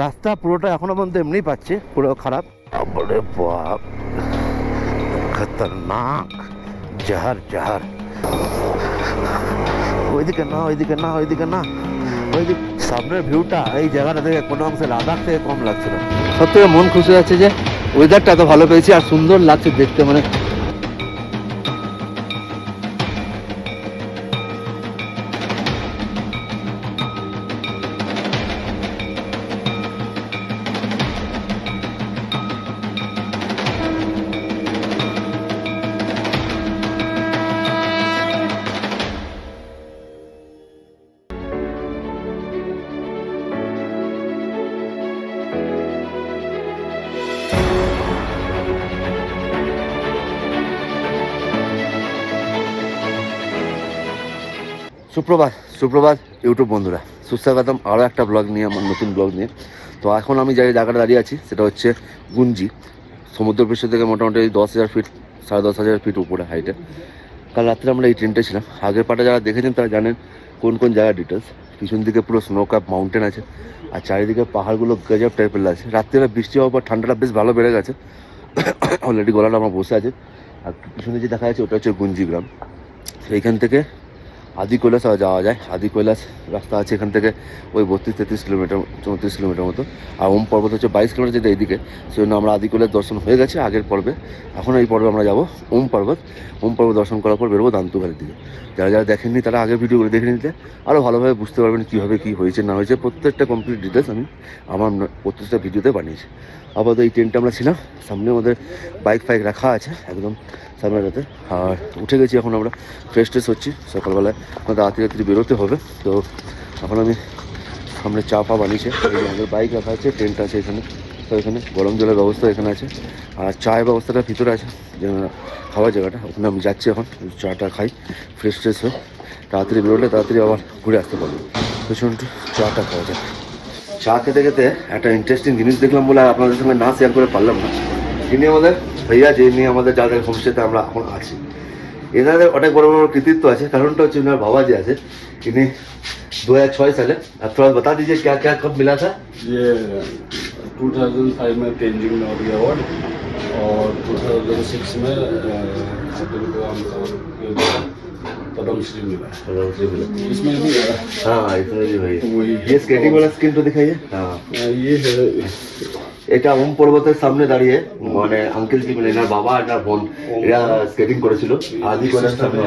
রাস্তা পুরোটা এখনো পর্যন্ত এমনি পাচ্ছে, পুরো খারাপ। আরে বাপ, খতরনাক, জাহার জাহার। ওইদিকে না, ওইদিকে না, ওইদিকে না, ওইদিকে। সামনের ভিউটা এই জায়গাটা থেকে কোনো অংশে লাদাখ থেকে কম লাগছে না। সব থেকে মন খুশি যাচ্ছে যে ওয়েদারটা এত ভালো পেয়েছি আর সুন্দর লাগছে দেখতে। মানে সুপ্রভাত, সুপ্রভাত ইউটিউব বন্ধুরা, সুস্বাগতম আরও একটা ব্লগ নিয়ে, আমার নতুন ব্লগ নিয়ে। তো এখন আমি যে জায়গাটা দাঁড়িয়ে আছি সেটা হচ্ছে গুঞ্জি। সমুদ্রপৃষ্ঠ থেকে মোটামুটি 10,000 ফিট, 10,500 ফিট উপরে হাইটে। কাল রাত্রে আমরা এই ট্রেনটা ছিলাম। আগের পাটা যারা দেখেছেন তারা জানেন কোন কোন জায়গার ডিটেলস। পিছন দিকে পুরো স্নো ক্যাপ মাউন্টেন আছে আর চারিদিকে পাহাড়গুলো গজব টাইপের লাগছে। রাত্রিবেলা বৃষ্টি হওয়ার পর ঠান্ডাটা বেশ ভালো বেড়ে গেছে। অলরেডি গলাটা আমার বসে আছে। আর পিছনে যে দেখা যাচ্ছে ওটা হচ্ছে গুঞ্জি গ্রাম। এইখান থেকে আদি কৈলাস যাওয়া যায়। আদি কৈলাস রাস্তা আছে এখান থেকে ওই 32-33 কিলোমিটার, 34 কিলোমিটার মতো। আর ওম পর্বত হচ্ছে 22 কিলোমিটার, যেটা এইদিকে। সেজন্য আমরা আদি কৈলাস দর্শন হয়ে গেছে আগের পর্বে। এখন এই পর্বে আমরা যাবো ওম পর্বত। ওম পর্বত দর্শন করার পর বেরোবো দান্তু ভ্যালির দিকে। যারা যারা দেখেননি তারা আগের ভিডিওগুলো দেখে নিতে আরও ভালোভাবে বুঝতে পারবেন কীভাবে কী হয়েছে না হয়েছে। প্রত্যেকটা কমপ্লিট ডিটেলস আমি আমার প্রত্যেকটা ভিডিওতে বানিয়েছি। আপাতত এই ট্রেনটা আমরা ছিলাম, সামনে আমাদের বাইক ফাইক রাখা আছে একদম সামনেটাতে। আর উঠে গেছি, এখন আমরা ফ্রেশ ট্রেশ হচ্ছি। সকালবেলায় আমাদের রাত্রি বেরোতে হবে। তো এখন আমি সামনে চা পা বানিয়েছে, আমাদের বাইক রাখা আছে, ট্রেনটা আছে এখানে। তো এখানে গরম জলের ব্যবস্থা এখানে আছে আর চায়ের ব্যবস্থাটা ভিতরে আছে, যে খাওয়ার জায়গাটা। ওখানে আমি যাচ্ছি এখন, চাটা খাই, ফ্রেশ ট্রেশ হয়ে তাড়াতাড়ি বেরোলে তাড়াতাড়ি আবার ঘুরে আসতে পারবো। তো চলুন চাটা খাওয়া যায়। চা খেতে খেতে একটা ইন্টারেস্টিং জিনিস দেখলাম বলে আপনাদের সঙ্গে না শেয়ার করে পারলাম না। যিনি আমাদের ভাইয়া, যে নিয়ে আমাদের যাদের হোমস্টেতে আমরা এখন আছি, এনাদের অনেক বড় বড় কৃতিত্ব আছে। কারণটা হচ্ছে ওনার বাবা যে আছে, इन्हें 2006 साल। अब थोड़ा बता दीजिए क्या क्या कब मिला था। ये 2005 में तेंजिंग नोबेल अवार्ड और 2006 में पद्मश्री मिला। इसमें भी हाँ, इसमें भी भाई ये स्केटिंग वाला स्किन तो दिखाइए। हाँ, ये है এটা ওম পর্বতের সামনে দাঁড়িয়ে মানে আঙ্কেল জি, মানে এনার বাবা আর বোন এরা স্কেটিং করেছিল আদি কৈলাস সামনে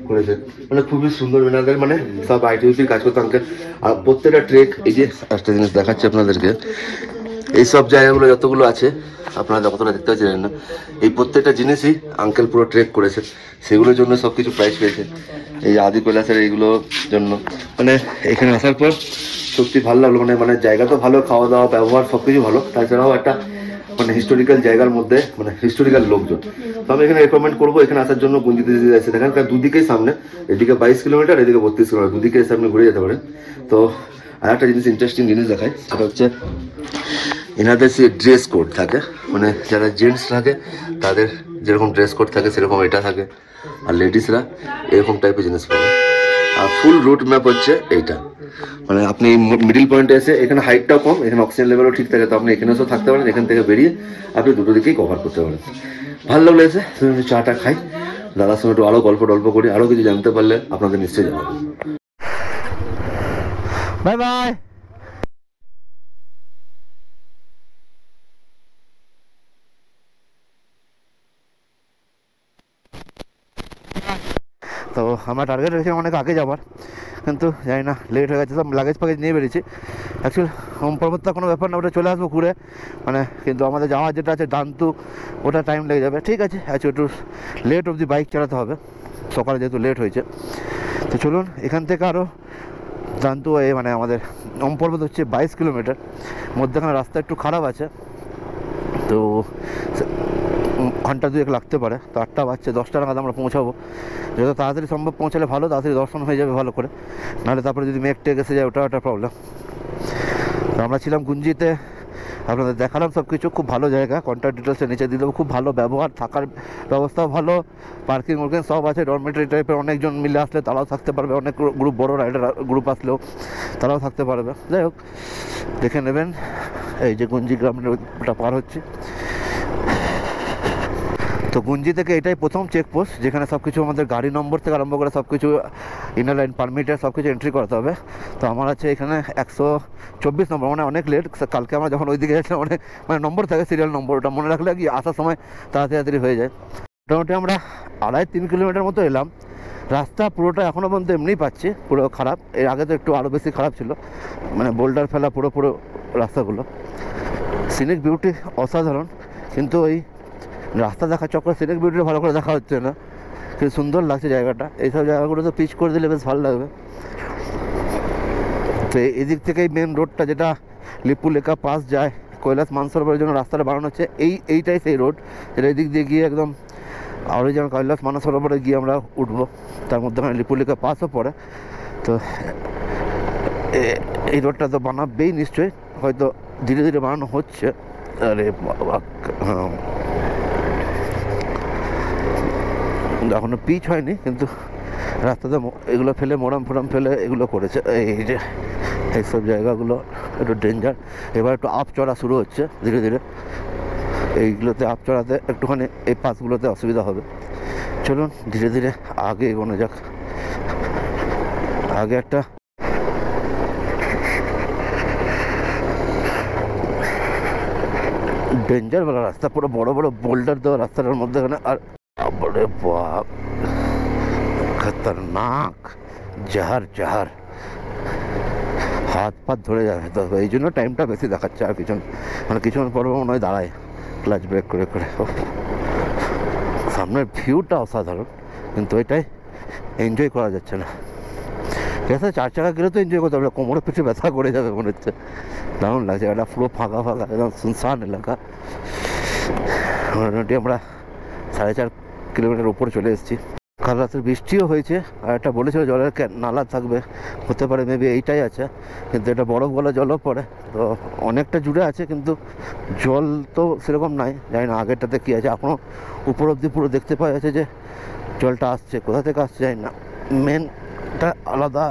করেছে। মানে খুবই সুন্দর এনাদের, মানে সব আইটিউসির কাজ করতো আঙ্কেল। আর প্রত্যেকটা ট্রেক, এই যে একটা জিনিস দেখাচ্ছি আপনাদেরকে, এই সব জায়গাগুলো যতগুলো আছে আপনারা যতটা দেখতে পাচ্ছেন না, এই প্রত্যেকটা জিনিসই আঙ্কেল পুরো ট্রেক করেছে, সেগুলোর জন্য সব কিছু প্রাইজ পেয়েছে। এই আদি কৈলাসের এইগুলোর জন্য মানে এখানে আসার পর সত্যি ভালো লাগলো। মানে জায়গা তো ভালো, খাওয়া দাওয়া ব্যবহার সব কিছু ভালো, তাছাড়াও একটা মানে হিস্টোরিক্যাল জায়গার মধ্যে মানে হিস্টোরিক্যাল লোকজন। তো আমি এখানে রেকমেন্ড করবো এখানে আসার জন্য। গুঞ্জিতে এসে দেখেন, তার দুদিকেই সামনে, এদিকে 22 কিলোমিটার, এদিকে 32 কিলোমিটার, দুদিকে এসে আপনি ঘুরে যেতে পারেন। তো আর একটা জিনিস, ইন্টারেস্টিং জিনিস দেখায়, সেটা হচ্ছে এনাদের সে ড্রেস কোড থাকে। মানে যারা জেন্টস থাকে তাদের যেরকম ড্রেস কোড থাকে সেরকম এটা থাকে, আর লেডিসরা এরকম টাইপের জিনিস পরে। আর ফুল রুট ম্যাপ হচ্ছে এইটা। মানে আপনি মিডিল পয়েন্টে এসে, এখানে হাইটটাও কম, এখানে অক্সিজেন লেভেলও ঠিক থাকে, তো আপনি এখানে এসেও থাকতে পারেন, এখান থেকে বেরিয়ে আপনি দুটো দিকেই কভার করতে পারেন। ভালো লাগলো এসে, চাটা খাই, দাদার সঙ্গে একটু আরও গল্প টল্প করি, আরও কিছু জানতে পারলে আপনাদের নিশ্চয়ই জানাবো। Bye bye. তো আমার টার্গেট রয়েছে অনেক আগে যাবার, কিন্তু জানি না, লেট হয়ে গেছে। সব লাগেজ ফাগেজ নিয়ে বেরিয়েছি। অ্যাকচুয়ালি হোম পর্বতটা কোনো ব্যাপার না, ওটা চলে আসবো ঘুরে মানে। কিন্তু আমাদের যাওয়ার যেটা আছে দান্তু, ওটা টাইম লেগে যাবে। ঠিক আছে, একটু লেট অবধি বাইক চালাতে হবে, সকালে যেহেতু লেট হয়েছে। তো চলুন, এখান থেকে আরও দান্তু মানে আমাদের ওম পর্বত হচ্ছে 22 কিলোমিটার। মধ্যেখানে রাস্তা একটু খারাপ আছে, তো ঘন্টা 2-1 লাগতে পারে। তো 8টা বাজছে, 10টা নাগাদ আমরা পৌঁছাবো। যত তাড়াতাড়ি সম্ভব পৌঁছালে ভালো, তাড়াতাড়ি দর্শন হয়ে যাবে ভালো করে। নাহলে তারপরে যদি মেঘ টেক এসে যায়, ওটা একটা প্রবলেম। তো আমরা ছিলাম গুঞ্জিতে আপনাদের দেখালাম সব কিছু। খুব ভালো জায়গা, কন্ট্যাক্ট ডিটেলসে নিচে দিয়ে দেবো। খুব ভালো ব্যবহার, থাকার ব্যবস্থাও ভালো, পার্কিং ওর্কিং সব আছে। ডরমেটরি টাইপের, অনেকজন মিলে আসলে তারাও থাকতে পারবে, অনেক গ্রুপ, বড় রাইডার গ্রুপ আসলেও তারাও থাকতে পারবে। যাই হোক, দেখে নেবেন। এই যে গুঞ্জি গ্রামটা পার হচ্ছে। তো গুঞ্জি থেকে এটাই প্রথম চেকপোস্ট, যেখানে সব কিছু আমাদের গাড়ি নম্বর থেকে আরম্ভ করে সব কিছু, ইনার লাইন পারমিটের সব কিছু এন্ট্রি করতে হবে। তো আমার আছে এখানে 124 নম্বর, মানে অনেক লেট। কালকে আমরা যখন ওইদিকে যাচ্ছিলাম অনেক মানে নম্বর থাকে, সিরিয়াল নম্বর, ওটা মনে রাখলে কি আসার সময় তাড়াতাড়ি হয়ে যায়। মোটামুটি আমরা 2.5-3 কিলোমিটার মতো এলাম। রাস্তা পুরোটা এখনও পর্যন্ত এমনিই পাচ্ছি, পুরো খারাপ। এর আগে তো একটু আরও বেশি খারাপ ছিল, মানে বোল্ডার ফেলা পুরো রাস্তাগুলো। সিনিক বিউটি অসাধারণ, কিন্তু ওই রাস্তা দেখার চক্কর সিনিক বিউটিটা ভালো করে দেখা হচ্ছে না। কিন্তু সুন্দর লাগছে জায়গাটা। এইসব জায়গাগুলো তো পিচ করে দিলে বেশ ভালো লাগবে। তো এদিক থেকেই মেন রোডটা, যেটা লিপুলেখা পাস যায় কৈলাস মানসরোবরের জন্য রাস্তাটা বানানো হচ্ছে, এইটাই সেই রোড, যেটা এদিক দিয়ে গিয়ে একদম অরিজিনাল কৈলাস মানসরোবরে গিয়ে আমরা উঠবো। তার মধ্যে লিপুলেখা পাসও পড়ে। তো এই রোডটা তো বানাবেই নিশ্চয়ই, হয়তো ধীরে ধীরে বানানো হচ্ছে। আরে এখনো পিচ হয়নি, কিন্তু রাস্তাতে এগুলো ফেলে, মোরাম ফোরাম ফেলে এগুলো করেছে। এই যে এইসব জায়গাগুলো একটু ডেঞ্জার। এবার একটু আপ চড়া শুরু হচ্ছে ধীরে ধীরে। এইগুলোতে আপ চড়াতে একটুখানি এই পাসগুলোতে অসুবিধা হবে। চলুন ধীরে ধীরে আগে এগোনো যাক। আগে একটা ডেঞ্জার বলা রাস্তা, পুরো বড় বড় বোল্ডার দেওয়া রাস্তাটার মধ্যে। আর বড়ে বাপ, খতরনাক, জাহার হাত পাত ধরে যাবে। তো এই জন্য টাইমটা বেশি দেখাচ্ছে। আর কিছুক্ষণ পর মনে হয় দাঁড়ায় ক্লাচ ব্রেক করে করে। সামনের ভিউটা অসাধারণ, কিন্তু এটাই এনজয় করা যাচ্ছে না। ঠিক আছে, 4 চাকা গেলে তো এনজয় করতে হবে, কোমরে পিঠে ব্যথা করে যাবে মনে হচ্ছে। দারুণ লাগছে, এটা পুরো ফাঁকা একদম শুনশান এলাকা। মোটামুটি আমরা 4.5 কিলোমিটার উপরে চলে এসেছি। কাল রাতের বৃষ্টিও হয়েছে, আর একটা বলেছিল জলের নালা থাকবে, হতে পারে মেবি এইটাই আছে। কিন্তু এটা বরফ গলা জলও পড়ে, তো অনেকটা জুড়ে আছে, কিন্তু জল তো সেরকম নাই। জানি না আগেরটাতে কী আছে। এখনও উপর অব্দি পুরো দেখতে পাওয়া যাচ্ছে যে জলটা আসছে, কোথা থেকে আসছে জানি না। মেনটা আলাদা,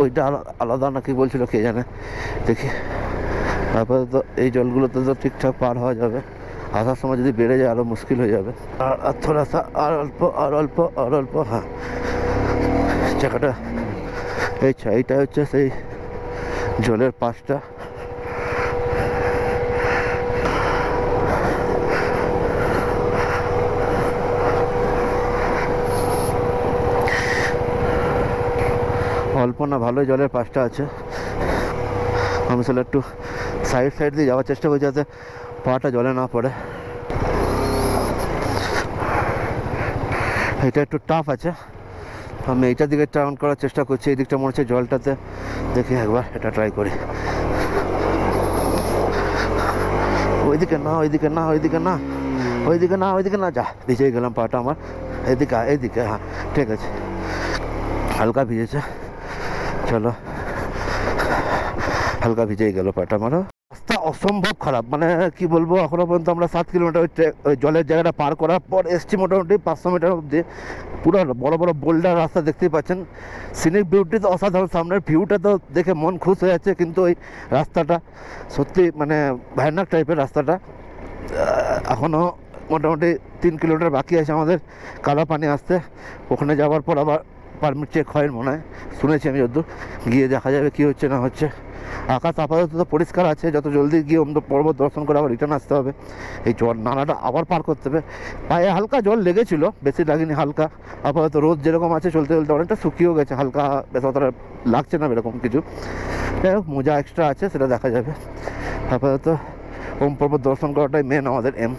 ওইটা আলাদা না কি বলছিল কে জানে। দেখি আপাতত এই জলগুলোতে তো ঠিকঠাক পার হওয়া যাবে। আসার সময় যদি বেড়ে যায় আরও মুশকিল হয়ে যাবে। আর থোড়া সা আর অল্প। হ্যাঁ, জায়গাটা এইটা হচ্ছে সেই জলের পাশটা। অল্প না, ভালোই জলের পাশটা আছে। আমি আসলে একটু সাইড দিয়ে যাওয়ার চেষ্টা করি যাতে পাটা জলে না পড়ে। এটা একটু টাফ আছে, আমি এইটার দিকে টার্ন করার চেষ্টা করছি। এই দিকটা মনে হচ্ছে জলটাতে, দেখি একবার এটা ট্রাই করি। ওইদিকে না, যা ভিজে গেলাম পাটা আমার। এইদিকে হ্যাঁ ঠিক আছে, হালকা ভিজেছে। চলো, হালকা ভিজেই গেল পাটা আমারও। রাস্তা অসম্ভব খারাপ, মানে কি বলবো। এখনো পর্যন্ত আমরা 7 কিলোমিটার ওই জলের জায়গাটা পার করার পর এসছি মোটামুটি 500 মিটার অব্দি। পুরো বড় বড় বোল্ডার রাস্তা দেখতেই পাচ্ছেন। সিনিক বিউটি তো অসাধারণ, সামনের ভিউটা তো দেখে মন খুশ হয়ে যাচ্ছে, কিন্তু ওই রাস্তাটা সত্যি মানে ভয়ানক টাইপের রাস্তাটা। এখনও মোটামুটি 3 কিলোমিটার বাকি আছে আমাদের কালাপানি আসতে। ওখানে যাওয়ার পর আবার পারমিট চেক হয় মনে হয়, শুনেছি আমি যতদূর। গিয়ে দেখা যাবে কী হচ্ছে না হচ্ছে। আকাশ আপাতত তো পরিষ্কার আছে, যত জলদি গিয়ে অন্য পর্বত দর্শন করে আবার রিটার্ন আসতে হবে। এই জল নালাটা আবার পার করতে হবে। পায়ে হালকা জল লেগেছিল, বেশি লাগেনি, হালকা। আপাতত রোদ যেরকম আছে চলতে চলতে অনেকটা শুকিয়েও গেছে, হালকা, বেশ অতটা লাগছে না এরকম কিছু। যাই হোক, মজা এক্সট্রা আছে, সেটা দেখা যাবে। আপাতত ওম পর্বত দর্শন করাটাই মেন আমাদের এম।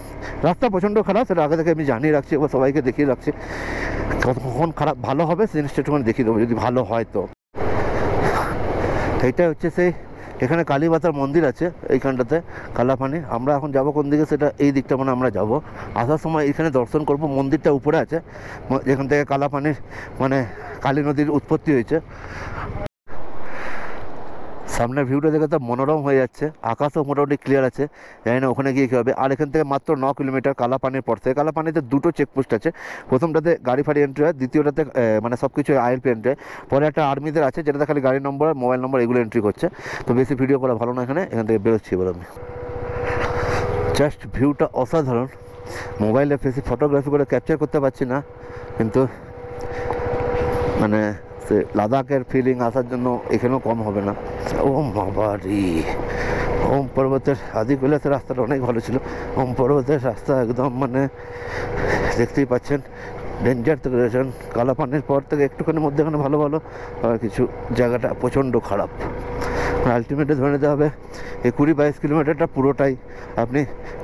রাস্তা প্রচণ্ড খারাপ, সেটা আগে থেকে আমি জানিয়ে রাখছি, এবার সবাইকে দেখিয়ে রাখছি। কখন খারাপ ভালো হবে সেই জিনিসটা একটুখানি দেখিয়ে দেবো, যদি ভালো হয় তো। এইটা হচ্ছে সেই, এখানে কালীমাতার মন্দির আছে এইখানটাতে কালাপানি। আমরা এখন যাবো কোন দিকে, সেটা এই দিকটা মানে আমরা যাব। আসার সময় এখানে দর্শন করব। মন্দিরটা উপরে আছে, যেখান থেকে কালাপানির মানে কালী নদীর উৎপত্তি হয়েছে। সামনের ভিউটা দেখে তো মনোরম হয়ে যাচ্ছে, আকাশও মোটামুটি ক্লিয়ার আছে। জানি না ওখানে গিয়ে কী হবে। আর এখান থেকে মাত্র 9 কিলোমিটার কালাপানির পর থেকে। কালাপানিতে দুটো চেকপোস্ট আছে, প্রথমটাতে গাড়ি ফাড়ি এন্ট্রি হয়, দ্বিতীয়টাতে মানে সব কিছু আইএলপি এন্ট্রি হয়, পরে একটা আর্মিদের আছে যেটাতে খালি গাড়ি নম্বর মোবাইল নম্বর এগুলো এন্ট্রি করছে। তো বেশি ভিডিও করা ভালো না, এখান থেকে বেরোচ্ছি এবার আমি। জাস্ট ভিউটা অসাধারণ, মোবাইলে বেশি ফটোগ্রাফি করে ক্যাপচার করতে পারছি না, কিন্তু মানে সে লাদাখের ফিলিং আসার জন্য এখানেও কম হবে না। ও বাবারি, ওম পর্বতের আদি কৈলাসের রাস্তাটা অনেক ভালো ছিল। ওম পর্বতের রাস্তা একদম মানে দেখতেই পাচ্ছেন ডেঞ্জার থেকে রয়েছেন। কালাপানির পর থেকে একটুখানি মধ্যেখানে ভালো ভালো, আর কিছু জায়গাটা প্রচণ্ড খারাপ। আলটিমেটলি ধরে নিতে হবে এই 20-22 কিলোমিটারটা পুরোটাই আপনি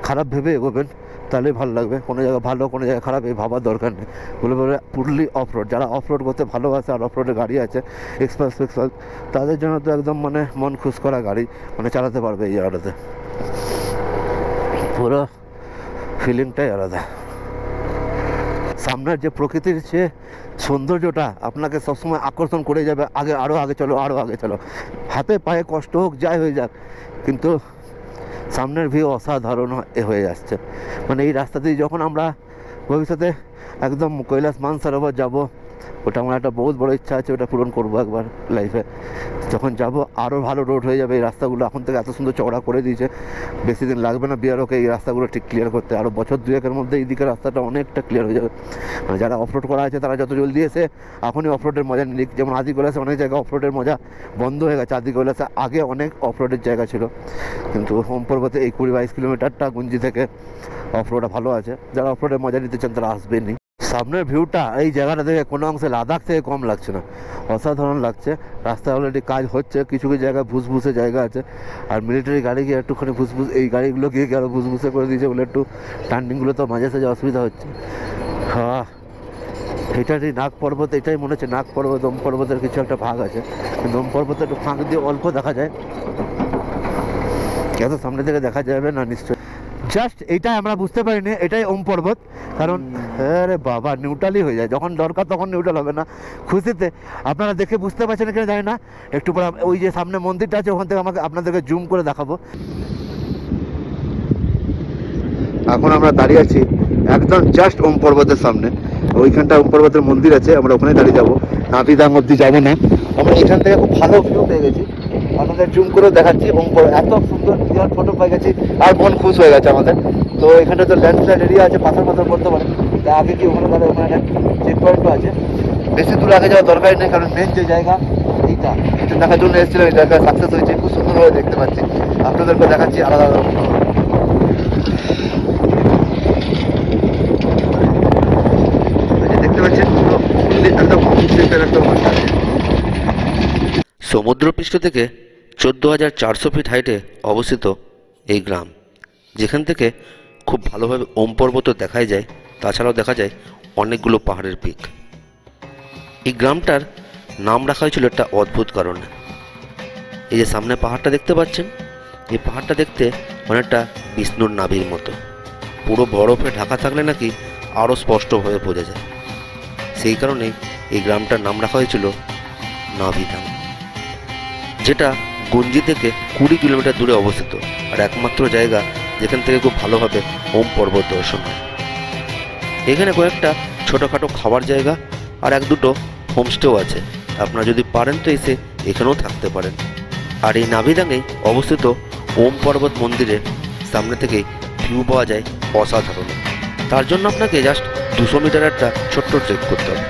খারাপ ভেবে এগোবেন, তাহলে ভালো লাগবে। কোনো জায়গা ভালো কোনো জায়গা খারাপ এই ভাবার দরকার নেই। বলে বলে পুরলি অফ রোড, যারা অফ রোড করতে ভালোবাসে আর অফ রোডে গাড়ি আছে এক্সপ্রেস তাদের জন্য তো একদম মানে মন খুশ করা গাড়ি মানে চালাতে পারবে এই জায়গাটাতে। পুরো ফিলিংটাই আলাদা। সামনের যে প্রকৃতির যে সৌন্দর্যটা আপনাকে সবসময় আকর্ষণ করে যাবে, আরও আগে চলো আরও আগে চলো, হাতে পায়ে কষ্ট হোক যাই হয়ে যাক, কিন্তু সামনের ভিউ অসাধারণ হয়ে যাচ্ছে। মানে এই রাস্তা দিয়ে যখন আমরা ভবিষ্যতে একদম কৈলাস মানসরোবর যাব, ওটা আমার একটা বহুত বড় ইচ্ছা আছে, ওটা পূরণ করবো একবার লাইফে। যখন যাব আরও ভালো রোড হয়ে যাবে এই রাস্তাগুলো, এখন থেকে এত সুন্দর চওড়া করে দিয়েছে, বেশি দিন লাগবে না বিআরওকে এই রাস্তাগুলো ঠিক ক্লিয়ার করতে। আরও বছর দুয়েকের মধ্যে এই দিকের রাস্তাটা অনেকটা ক্লিয়ার হয়ে যাবে। মানে যারা অফরোড করা আছে তারা যত জলদি এসে এখনই অফরোডের মজা নিক। যেমন আদি কৈলাসে অনেক জায়গায় অফরোডের মজা বন্ধ হয়ে গেছে, আদি কৈলাসে আগে অনেক অফরোডের জায়গা ছিল, কিন্তু ওম পর্বতে এই 20-22 কিলোমিটারটা গুঞ্জি থেকে অফরোডটা ভালো আছে। যারা অফরোডের মজা নিতে চান তারা আসবেনই। সামনের ভিউটা এই জায়গাটা থেকে কোনো অংশে লাদাখ থেকে কম লাগছে না, অসাধারণ লাগছে। রাস্তায় অলরেডি কাজ হচ্ছে, কিছু কিছু জায়গায় ভুসভুসে জায়গা আছে, আর মিলিটারি গাড়ি গিয়ে একটুখানি ভুসভুস, এই গাড়িগুলো গিয়ে আরও ভুসভুসে করে দিয়েছে বলে একটু টার্নিংগুলো তো মাঝে সাঝে অসুবিধা হচ্ছে। হ্যাঁ, এটাই নাগ পর্বত, এটাই মনে হচ্ছে নাগ পর্বত। ওম পর্বতের কিছু একটা ভাগ আছে, কিন্তু ওম পর্বতে একটু ফাঁক দিয়ে অল্প দেখা যায়, এত সামনে থেকে দেখা যাবে না নিশ্চয়। জাস্ট এইটাই আমরা বুঝতে পারিনি এটাই ওম পর্বত, কারণ আরে বাবা নিউট্রালই হয়ে যায়, যখন দরকার তখন নিউট্রাল হবে না। খুশিতে আপনারা দেখে বুঝতে পারছেন কিনা জানি না, একটু পরে ওই যে সামনে মন্দিরটা আছে ওখান থেকে আপনাদেরকে জুম করে দেখাবো। এখন আমরা দাঁড়িয়ে আছি একদম জাস্ট ওম পর্বতের সামনে, ওইখানটা ওম পর্বতের মন্দির আছে, আমরা ওখানে দাঁড়িয়ে যাবো, নাভিদাং অব্দি যাবো না। আমরা এখান থেকে খুব ভালো ভিউ পেয়ে গেছি, আপনাদের জুম করে দেখাচ্ছি। ওম এত সুন্দর ক্লিয়ার ফটো পেয়ে গেছি, আর মন খুশ হয়ে গেছে আমাদের। তো এখানে তো ল্যান্ডস্লাইড এরিয়া আছে, পাথর পাথর করতে পারে, তা আগে কি ওখানে তাহলে ওখানে চেক পয়েন্টও আছে, বেশি দূর আগে যাওয়ার দরকারই নেই, কারণ মেন যে জায়গা এইটা এটা দেখার জন্য এসেছিলাম, এই জায়গায় সাকসেস হয়েছে, খুব সুন্দরভাবে দেখতে পাচ্ছি। আপনাদেরকে দেখাচ্ছি আলাদা আলাদা। দেখতে পাচ্ছেন পুরো একদম সমুদ্রপৃষ্ঠ থেকে 14,400 ফিট হাইটে অবস্থিত এই গ্রাম, যেখান থেকে খুব ভালোভাবে ওম পর্বত দেখাই যায়, তাছাড়াও দেখা যায় অনেকগুলো পাহাড়ের পিক। এই গ্রামটার নাম রাখা হয়েছিল একটা অদ্ভুত কারণে। এই যে সামনে পাহাড়টা দেখতে পাচ্ছেন, এই পাহাড়টা দেখতে অনেকটা বিষ্ণুর নাভির মতো, পুরো বরফে ঢাকা থাকলে নাকি আরও স্পষ্টভাবে বোঝা যায়। সেই কারণেই এই গ্রামটার নাম রাখা হয়েছিল নাভিদাং, যেটা গুঞ্জি থেকে 20 কিলোমিটার দূরে অবস্থিত, আর একমাত্র জায়গা যেখান থেকে খুব ভালোভাবে ওম পর্বত দর্শন হয়। এখানে কয়েকটা ছোটোখাটো খাবার জায়গা আর এক দুটো হোমস্টেও আছে, আপনারা যদি পারেন তো এসে এখানেও থাকতে পারেন। আর এই নাভিদাঙেই অবস্থিত ওম পর্বত মন্দিরের সামনে থেকে ভিউ পাওয়া যায় অসাধারণ। তার জন্য আপনাকে জাস্ট 200 মিটার একটা ছোট্ট ট্রেক করতে হবে।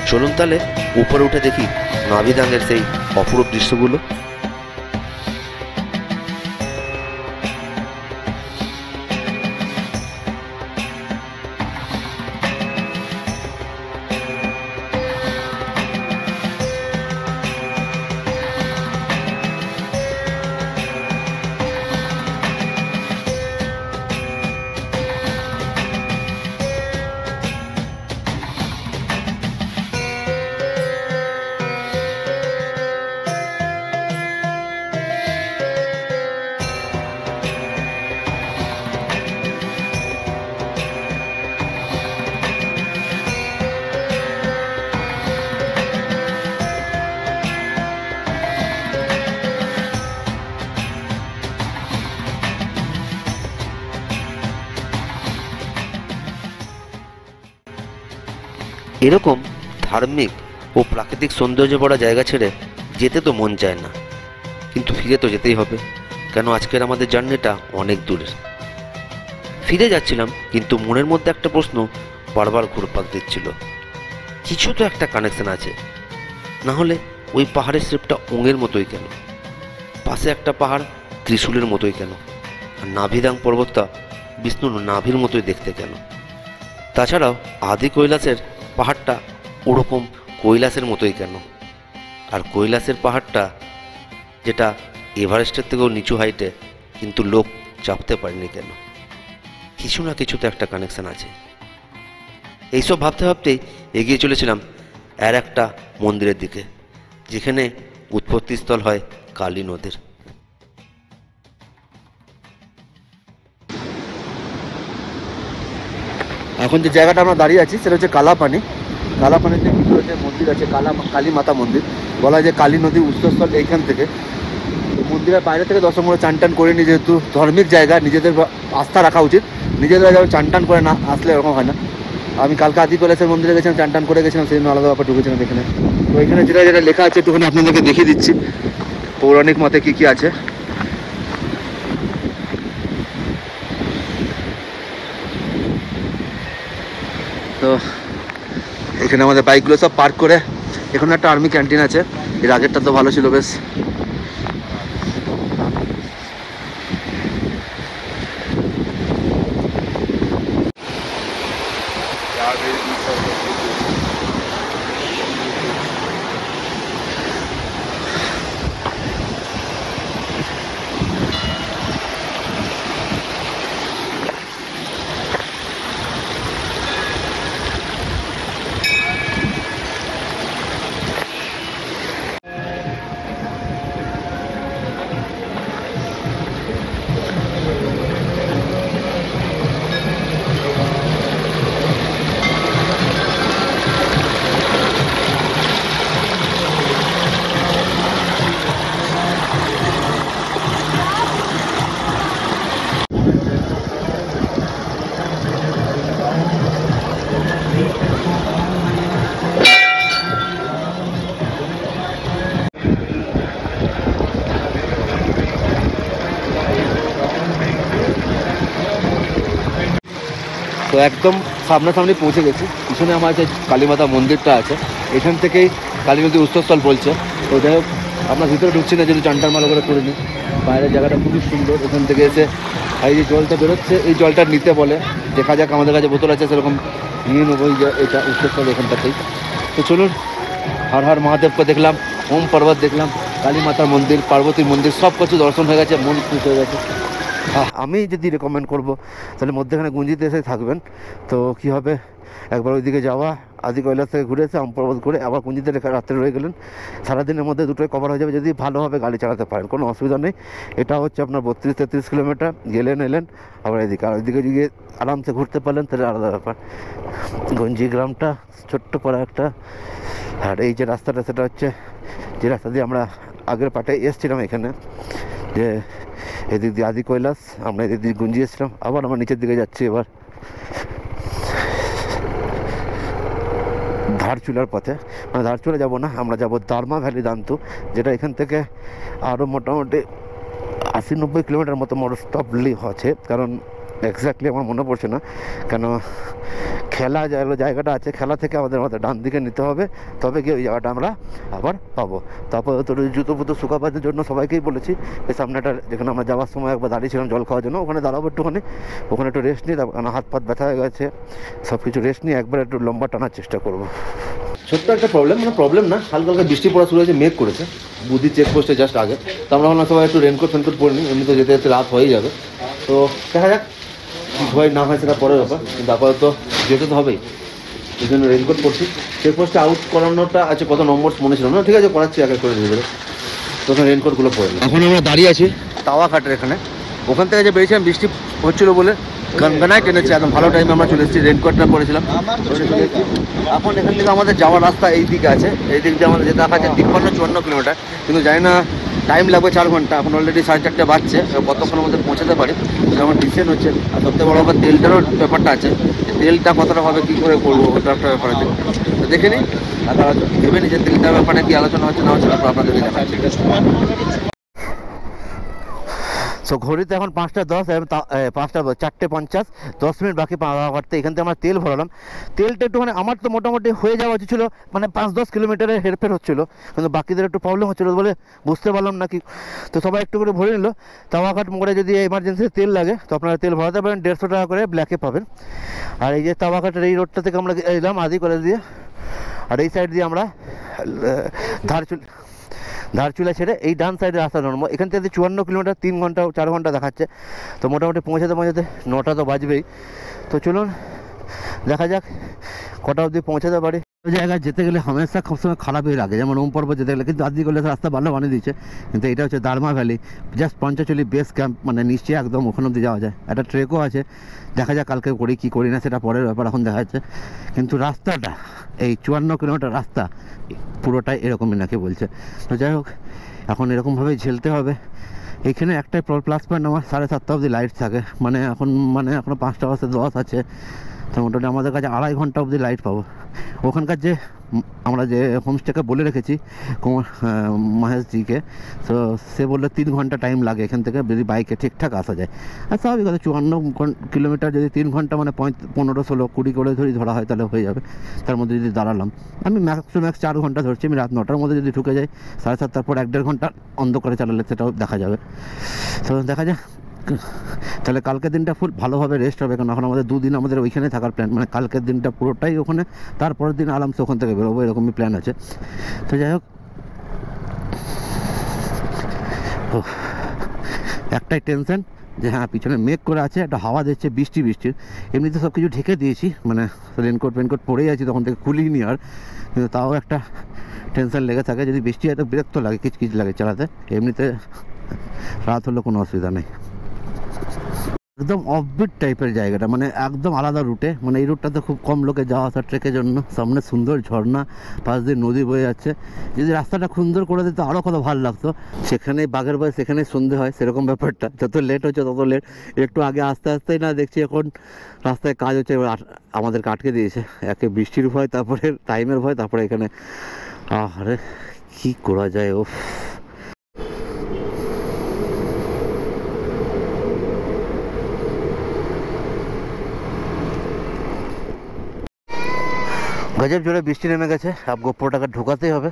চলুন তাহলে উপরে উঠে দেখি নাভিদাঙের সেই অপরূপ দৃশ্যগুলো। এরকম ধার্মিক ও প্রাকৃতিক সৌন্দর্য ভরা জায়গা ছেড়ে যেতে তো মন চায় না, কিন্তু ফিরে তো যেতেই হবে, কেন আজকের আমাদের জার্নিটা অনেক দূরের। ফিরে যাচ্ছিলাম, কিন্তু মনের মধ্যে একটা প্রশ্ন বারবার ঘুরপাক দিচ্ছিল, কিছু তো একটা কানেকশন আছে, না হলে ওই পাহাড়ের শেপটা ওঙের মতোই কেন, পাশে একটা পাহাড় ত্রিশূলের মতোই কেন, আর নাভিদাং পর্বতটা বিষ্ণুর নাভির মতোই দেখতে কেন? তাছাড়াও আদি কৈলাসের পাহাড়টা ওরকম কৈলাসের মতোই কেন? আর কৈলাসের পাহাড়টা যেটা এভারেস্টের থেকেও নিচু হাইটে, কিন্তু লোক চাপতে পারেনি কেন? কিছু না কিছু তো একটা কানেকশন আছে। এইসব ভাবতে ভাবতেই এগিয়ে চলেছিলাম আর একটা মন্দিরের দিকে, যেখানে উৎপত্তিস্থল হয় কালী নদীর। এখন যে জায়গাটা আমরা দাঁড়িয়ে আছি সেটা হচ্ছে কালাপানি। কালাপানিতে ভিতরে যে মন্দির আছে কালী মাতা মন্দির, বলা হয় যে কালী নদীর উৎসস্থল এইখান থেকে। মন্দিরের বাইরে থেকে দর্শক করে চান টান করে নিই, যেহেতু ধার্মিক জায়গা, নিজেদের আস্থা রাখা উচিত, নিজেদের যেমন চান টান করে না আসলে এরকম হয় না। আমি কালকে আদি কৈলাসের মন্দিরে গেছিলাম, চান টান করে গেছিলাম, সেই জন্য আলাদা ব্যাপার ঢুকেছিলাম এখানে। তো এখানে যেটা যেটা লেখা আছে একটুখানি আপনাদেরকে দেখিয়ে দিচ্ছি, পৌরাণিক মতে কী কী আছে। তো এখানে আমাদের বাইকগুলো সব পার্ক করে, এখানে একটা আর্মি ক্যান্টিন আছে, এর আগেরটা তো ভালো ছিল বেশ। তো একদম সামনাসামনি পৌঁছে গেছি। পিছনে আমার যে কালীমাতা মন্দিরটা আছে, এখান থেকেই কালী নদীর উৎসস্থল বলছে। তো যাই হোক, আমরা ভিতরে ঢুকছি না, যদি চান টান ভালো করে করে নিই। বাইরের জায়গাটা খুবই সুন্দর। এখান থেকে এসে এই যে জলটা বেরোচ্ছে, এই জলটা নিতে বলে, দেখা যাক, আমাদের কাছে বোতল আছে, সেরকম নিয়ে নেবো এই যে এটা উৎসস্থল এখানটাতেই। তো চলুন, হর হর মহাদেবকে দেখলাম, ওম পর্বত দেখলাম, কালী মাতার মন্দির, পার্বতীর মন্দির, সব কিছু দর্শন হয়ে গেছে, মন খুশ হয়ে গেছে। আমি যদি রেকমেন্ড করবো তাহলে মধ্যেখানে গুঞ্জিতে এসে থাকবেন। তো কী হবে, একবার ওইদিকে যাওয়া, আদি কৈলাস থেকে ঘুরে এসে পর্বত করে আবার গুঞ্জিতে রাত্রে রয়ে গেলেন, সারাদিনের মধ্যে দুটোই কভার হয়ে যাবে যদি ভালোভাবে গাড়ি চালাতে পারেন, কোনো অসুবিধা নেই। এটা হচ্ছে আপনার 32-33 কিলোমিটার, গেলেন এলেন আবার এদিকে, আর ওইদিকে গিয়ে আরামসে ঘুরতে পারলেন, তাহলে আলাদা ব্যাপার। গঞ্জি গ্রামটা ছোট্ট পড়া একটা, আর এই যে রাস্তাটা সেটা হচ্ছে যে রাস্তা দিয়ে আমরা আগের পাটে এসেছিলাম, এখানে যে এদিক দিয়ে আদি কৈলাস, আমরা এদিক দিয়ে গুঞ্জি এসেছিলাম, আবার আমরা নিচের দিকে যাচ্ছি এবার ধারচুলার পথে। মানে ধারচুলা যাবো না, আমরা যাবো দারমা ভ্যালি দান্তু, যেটা এখান থেকে আরও মোটামুটি 80-90 কিলোমিটার মতো মোটর স্টপলি আছে, কারণ এক্স্যাক্টলি আমার মনে পড়ছে না, কেন খেলা জায়গাটা আছে, খেলা থেকে আমাদের ডান দিকে নিতে হবে, তবে গিয়ে ওই জায়গাটা আমরা আবার পাবো। তারপর তো জুতো ফুতো শুকাবাদের জন্য সবাইকেই বলেছি, এই সামনেটা যেখানে আমরা যাওয়ার সময় একবার দাঁড়িয়েছিলাম জল খাওয়ার জন্য, ওখানে দাঁড়াবো একটুখানি, ওখানে একটু রেস্ট নিই, কারণ হাত পাত ব্যথা হয়ে গেছে, সব কিছু রেস্ট নিয়ে একবার একটু লম্বা টানার চেষ্টা করবো। ছোট্ট একটা প্রবলেম, মানে প্রবলেম না, হালকা হালকা বৃষ্টি পড়া শুরু হয়েছে, মেঘ করেছে বুদ্ধি চেকপোস্টে জাস্ট আগে। তো আমরা ভাবলাম সবাই একটু রেনকোট ফেনকোট পরে নিই, এমনি তো যেতে যেতে রাত হয়েই যাবে। তো দেখা যাক হয় না হয় সেটা পরের ব্যাপার, কিন্তু আপাতত যেতে তো হবেই, এই জন্য রেনকোট পরছি। চেকপোস্টে আউট করানোটা আছে, কত নম্বর মনে ছিল না, ঠিক আছে করাচ্ছি আগে করে ধীরে ধীরে। তো ওখানে রেনকোটগুলো পরে নিই। এখন আমরা দাঁড়িয়ে আছি তাওয়া ঘাটের এখানে, ওখান থেকে যে বেরিয়েছিলাম বৃষ্টি হচ্ছিলো বলে গনগনায় টেনেছে, একদম ভালো টাইমে আমরা চলে এসেছি, রেনকোটটা পরেছিলাম। এখন এখান থেকে আমাদের যাওয়ার রাস্তা এই দিকে আছে, এই দিক দিয়ে আমাদের যেতে আছে 53-54 কিলোমিটার, কিন্তু জানি না টাইম লাগবে 4 ঘন্টা। এখন অলরেডি 4:30 বাজছে, কতক্ষণের মধ্যে পৌঁছাতে পারি, আমার ডিসিশন হচ্ছে। আর সবথেকে বড় ব্যাপার তেলটারও ব্যাপারটা আছে, তেলটা কতটা হবে, কী করে করবো, ওটা একটা ব্যাপার আছে। তো দেখে নিই, আর তারা ভেবে নিই যে তেলটার ব্যাপারে কি আলোচনা হচ্ছে না হচ্ছে, তারপর আপনাদেরকে দেখাচ্ছি। সো ঘড়িতে এখন 5:10 এবং 4:50, 10 মিনিট বাকি পাওয়া করতে। এখান থেকে আমরা তেল ভরালাম। তেলটা একটু মানে আমার তো মোটামুটি হয়ে যাওয়া উচিত ছিল, মানে 5-10 কিলোমিটারের হেরফের হচ্ছিলো, কিন্তু বাকিদের একটু প্রবলেম হচ্ছিলো বলে বুঝতে পারলাম না কি। তো সবাই একটু করে ভরে নিল। তাওয়াঘাট মোড়ে যদি এমার্জেন্সি তেল লাগে তো আপনারা তেল ভরাতে পারেন, 150 টাকা করে ব্ল্যাকে পাবেন। আর এই যে তাওয়াঘাটের এই রোডটা থেকে আমরা এলাম আদি কলেজ দিয়ে, আর এই সাইড দিয়ে আমরা ধারচুলা ছেড়ে এই ডান সাইডে রাস্তা নামবো। এখান থেকে 54 কিলোমিটার, 3 ঘন্টা 4 ঘন্টা দেখাচ্ছে। তো মোটামুটি পৌঁছাতে 9টা তো বাজবেই। তো চলুন দেখা যাক কটা অবধি পৌঁছাতে পারি। ওই জায়গায় যেতে গেলে হামেশা সবসময় খারাপই লাগে, যেমন ওম পর্বত যেতে গেলে, কিন্তু আদি করলে রাস্তা ভালো বানিয়ে দিচ্ছে। কিন্তু এটা হচ্ছে Darma valley, just পঞ্চাচলি base camp, মানে নিচে একদম ওখানে অবধি যাওয়া যায়। একটা ট্রেকও আছে, দেখা যাক কালকে করি কি করি না সেটা পরের ব্যাপার, এখন দেখা যাচ্ছে। কিন্তু রাস্তাটা এই 54 কিলোমিটার রাস্তা পুরোটাই এরকমই নাকি বলছে। তো যাই হোক, এখন এরকমভাবেই ঝেলতে হবে। এখানে একটাই প্লাস পয়েন্ট, আমার 7:30 অবধি লাইট থাকে, মানে এখনও 5:10 আছে। তো মোটামুটি আমাদের কাছে 2.5 ঘন্টা অবধি লাইট পাবো। ওখানকার যে আমরা যে হোমস্টেকে বলে রেখেছি মহেশজিকে, তো সে বললো 3 ঘন্টা টাইম লাগে এখান থেকে যদি বাইকে ঠিকঠাক আসা যায়। আর স্বাভাবিক কথা, 54 কিলোমিটার যদি 3 ঘন্টা মানে 15, 16, 20 করে ধরা হয় তাহলে হয়ে যাবে। তার মধ্যে যদি দাঁড়ালাম, আমি ম্যাক্স 4 ঘন্টা ধরছি। আমি রাত 9টার মধ্যে যদি ঢুকে যাই, 7:30 তারপর 1-1.5 ঘন্টা অন্ধকারে চালালে সেটাও দেখা যাবে। তো দেখা যাক, তাহলে কালকের দিনটা ফুল ভালোভাবে রেস্ট হবে, কারণ এখন আমাদের 2 দিন আমাদের ওইখানে থাকার প্ল্যান, মানে কালকের দিনটা পুরোটাই ওখানে, তারপরের দিন আরামসে ওখান থেকে বেরোবো, এরকমই প্ল্যান আছে। তো যাই হোক, একটাই টেনশন যে হ্যাঁ পিছনে মেঘ করে আছে, একটা হাওয়া দিচ্ছে বৃষ্টির। এমনিতে সব কিছু ঢেকে দিয়েছি, মানে রেনকোট পরেই আছি, তখন থেকে খুলিনি আর, কিন্তু তাও একটা টেনশন লেগে থাকে। যদি বৃষ্টি হয় তো বিরক্ত লাগে, কিচকিচ লাগে চালাতে। এমনিতে রাত হলে কোনো অসুবিধা নেই। একদম অফবিট টাইপের জায়গাটা, মানে একদম আলাদা রুটে, মানে এই রুটটাতে খুব কম লোকে যাওয়া আসা ট্রেকের জন্য। সামনে সুন্দর ঝর্ণা, পাশ দিয়ে নদী বয়ে যাচ্ছে। যদি রাস্তাটা সুন্দর করে দিত আরও কত ভালো লাগতো। সেখানে বাঘের বয়স, সেখানে সন্ধে হয়, সেরকম ব্যাপারটা। যত লেট হচ্ছে তত লেট। একটু আগে আস্তে আস্তেই না দেখছি এখন রাস্তায় কাজ হচ্ছে, আমাদেরকে আটকে দিয়েছে। একে বৃষ্টির ভয়, তারপরে টাইমের ভয়, তারপরে এখানে আরে কি করা যায়। ও গজব জোরে বৃষ্টি নেমে গেছে। আপ গোপ্রোটাকে ঢোকাতেই হবে।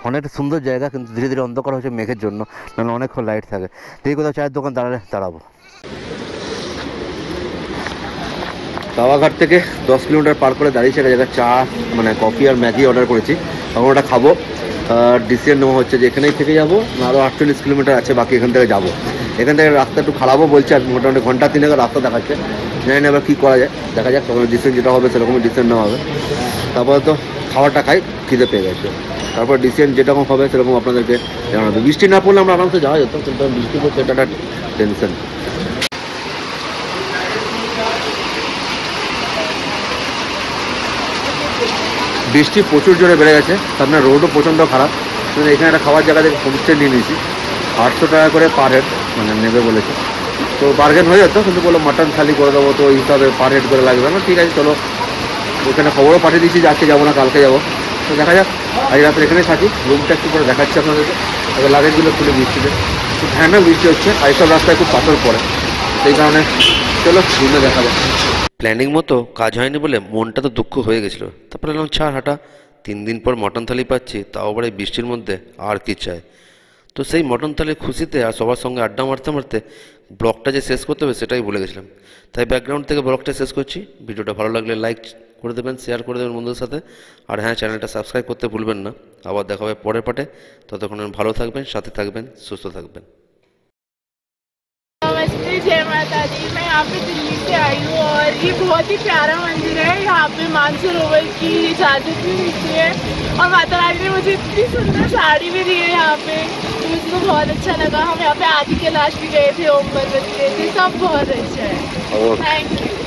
অনেকটা সুন্দর জায়গা, কিন্তু ধীরে ধীরে অন্ধকার হচ্ছে মেঘের জন্য, নাহলে অনেকক্ষণ লাইট থাকে। এই কোথাও চায়ের দোকান দাঁড়াবো। তাওয়াঘাট থেকে 10 কিলোমিটার পার করে দাঁড়িয়েছে একটা জায়গায়, চা মানে কফি আর ম্যাগি অর্ডার করেছি। তখন ওটা খাবো। ডিসিশন নেওয়া হচ্ছে যে এখানেই থেকে যাবো না আরও 48 কিলোমিটার আছে বাকি, এখান থেকে যাবো। এখান থেকে রাস্তা একটু খারাপও বলছে, আর মোটামুটি ঘন্টা 3 রাস্তা দেখাচ্ছে। জানি না এবার কী করা যায়, দেখা যাক। তখন ডিসিশন যেটা হবে সেরকমই ডিসিশন নেওয়া হবে। তারপরে তো খাবারটা খাই, খিদে পেয়ে গেছে। তারপর ডিসিশন যেরকম হবে সেরকম আপনাদেরকে জানাবো। বৃষ্টি না পড়লে আমরা আরামসে যাওয়া যেত, কিন্তু বৃষ্টি পড়ছে, এটা একটা টেনশন। বৃষ্টি প্রচুর জোরে বেড়ে গেছে, তার রোডও প্রচণ্ড খারাপ। কিন্তু এখানে একটা খাওয়ার জায়গা থেকে হোমস্টে নিয়ে নিয়েছি, 800 টাকা করে পার হেড মানে নেবে বলেছে। তো বার্গেন হয়ে যেত, কিন্তু বললো মাটন থালি করে দেবো, তো ওই হিসাবে পার হেড করে লাগবে না। ঠিক আছে চলো, ওখানে খবরও পাঠিয়ে দিয়েছি যে আজকে যাবো না কালকে যাবো। তো দেখা যাক, আজ রাত্রে এখানে থাকি। রুমটা একটু করে দেখাচ্ছি আপনাদেরকে। তবে লাগেজগুলো খুলে বৃষ্টিতে খুব ভয়ানক বৃষ্টি হচ্ছে, আর এইসব রাস্তায় খুব পাথর পড়ে, সেই কারণে চলো রুমে দেখাবো। প্ল্যানিং মতো কাজ হয়নি বলে মনটা তো দুঃখ হয়ে গেছিলো। তারপরে এলাম ছাড় হাঁটা, 3 দিন পর মটন থালি পাচ্ছি, তাও আবার এই বৃষ্টির মধ্যে, আর কি চাই। তো সেই মটন থালির খুশিতে আর সবার সঙ্গে আড্ডা মারতে মারতে ব্লগটা যে শেষ করতে হবে সেটাই ভুলে গেছিলাম। তাই ব্যাকগ্রাউন্ড থেকে ব্লগটা শেষ করছি। ভিডিওটা ভালো লাগলে লাইক করে দেবেন, শেয়ার করে দেবেন বন্ধুদের সাথে। আর হ্যাঁ, চ্যানেলটা সাবস্ক্রাইব করতে ভুলবেন না। আবার দেখা হবে পরের পার্টে। ততক্ষণ ভালো থাকবেন, সাথে থাকবেন, সুস্থ থাকবেন। नमस्ते, जय माता दी। मैं यहाँ पे दिल्ली से आई हूँ और ये बहुत ही प्यारा मंदिर है। यहाँ पे मानसरोवर की इजाज़त भी मिलती है और माता रानी ने मुझे इतनी सुंदर साड़ी भी दी है यहाँ पे, तो मुझको बहुत अच्छा लगा। हम यहाँ पे आदि कैलाश भी गए थे, ओम पर्वत गए थे, सब बहुत अच्छा है। Thank you.